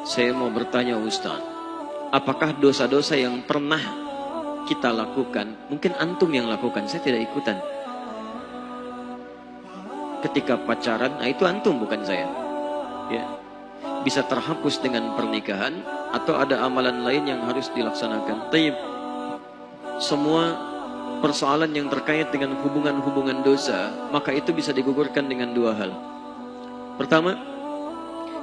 Saya mau bertanya Ustaz, apakah dosa-dosa yang pernah kita lakukan, mungkin antum yang lakukan, saya tidak ikutan. Ketika pacaran, nah itu antum bukan saya. Ya. Bisa terhapus dengan pernikahan atau ada amalan lain yang harus dilaksanakan. Taib. Semua persoalan yang terkait dengan hubungan-hubungan dosa, maka itu bisa digugurkan dengan dua hal. Pertama,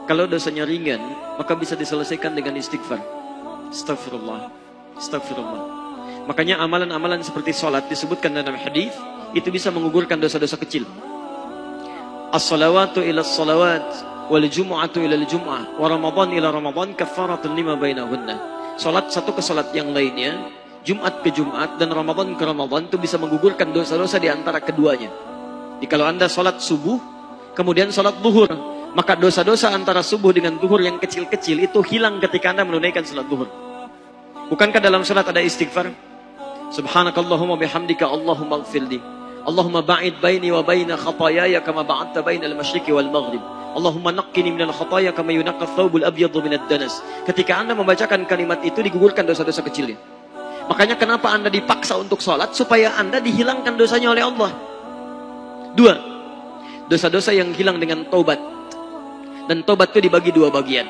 kalau dosanya ringan, maka bisa diselesaikan dengan istighfar. Astagfirullah, astagfirullah. Makanya amalan-amalan seperti sholat disebutkan dalam hadis itu bisa menggugurkan dosa-dosa kecil. As-salawatu ila as-salawat, wal jumu'atu ila al-jumu'ah, wa ramadan ila ramadan kaffaratun lima bainahunna. Sholat satu ke sholat yang lainnya, Jumat ke Jumat dan Ramadan ke Ramadan itu bisa menggugurkan dosa-dosa di antara keduanya. Jadi kalau Anda sholat subuh, kemudian sholat zuhur, maka dosa-dosa antara subuh dengan zuhur yang kecil-kecil itu hilang ketika Anda menunaikan sholat zuhur. Bukankah dalam sholat ada istighfar? Subhanakallahumma bihamdika Allahumma ighfirli. Allahumma ba'id baini wa baina khatayaya kama ba'adta bainal masyriqi wal maghrib. Allahumma naqqini minal khataya kama yunaqqa thawbul abyadu minad danas. Ketika Anda membacakan kalimat itu digugurkan dosa-dosa kecilnya. Makanya kenapa Anda dipaksa untuk sholat? Supaya Anda dihilangkan dosanya oleh Allah. Dua, dosa-dosa yang hilang dengan taubat. Dan taubat itu dibagi dua bagian.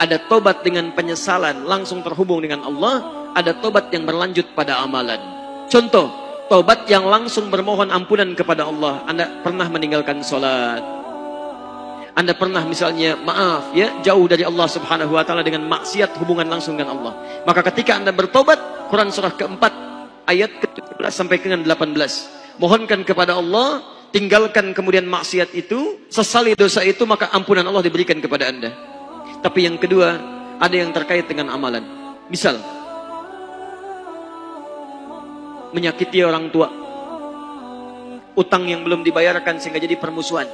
Ada taubat dengan penyesalan langsung terhubung dengan Allah. Ada taubat yang berlanjut pada amalan. Contoh, taubat yang langsung bermohon ampunan kepada Allah. Anda pernah meninggalkan sholat. Anda pernah misalnya maaf ya jauh dari Allah Subhanahu wa taala dengan maksiat hubungan langsung dengan Allah. Maka ketika Anda bertobat, Quran surah keempat ayat ke-17 sampai dengan 18. Mohonkan kepada Allah, tinggalkan kemudian maksiat itu, sesali dosa itu, maka ampunan Allah diberikan kepada Anda. Tapi yang kedua, ada yang terkait dengan amalan. Misal menyakiti orang tua, utang yang belum dibayarkan sehingga jadi permusuhan.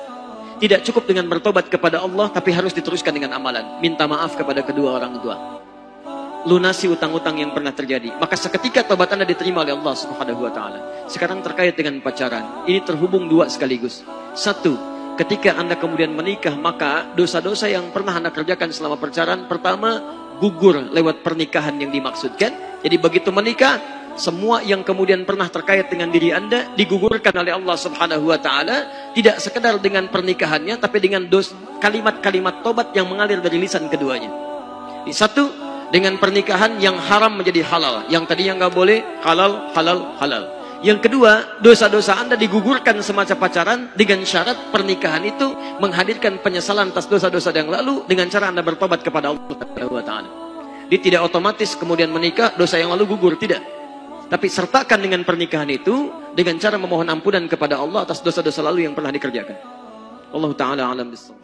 Tidak cukup dengan bertobat kepada Allah, tapi harus diteruskan dengan amalan. Minta maaf kepada kedua orang tua. Lunasi utang-utang yang pernah terjadi. Maka seketika tobat Anda diterima oleh Allah Subhanahu wa taala. Sekarang terkait dengan pacaran. Ini terhubung dua sekaligus. Satu, ketika Anda kemudian menikah, maka dosa-dosa yang pernah Anda kerjakan selama pacaran, pertama gugur lewat pernikahan yang dimaksudkan. Jadi begitu menikah, semua yang kemudian pernah terkait dengan diri Anda digugurkan oleh Allah Subhanahu wa taala, tidak sekedar dengan pernikahannya tapi dengan kalimat-kalimat tobat yang mengalir dari lisan keduanya. Satu, dengan pernikahan yang haram menjadi halal, yang tadinya nggak boleh halal, halal, halal. Yang kedua, dosa-dosa Anda digugurkan semasa pacaran dengan syarat pernikahan itu menghadirkan penyesalan atas dosa-dosa yang lalu dengan cara Anda bertobat kepada Allah Subhanahu wa taala. Jadi tidak otomatis kemudian menikah dosa yang lalu gugur, tidak. Tapi sertakan dengan pernikahan itu dengan cara memohon ampunan kepada Allah atas dosa-dosa lalu yang pernah dikerjakan. Allah Ta'ala alam bisawab.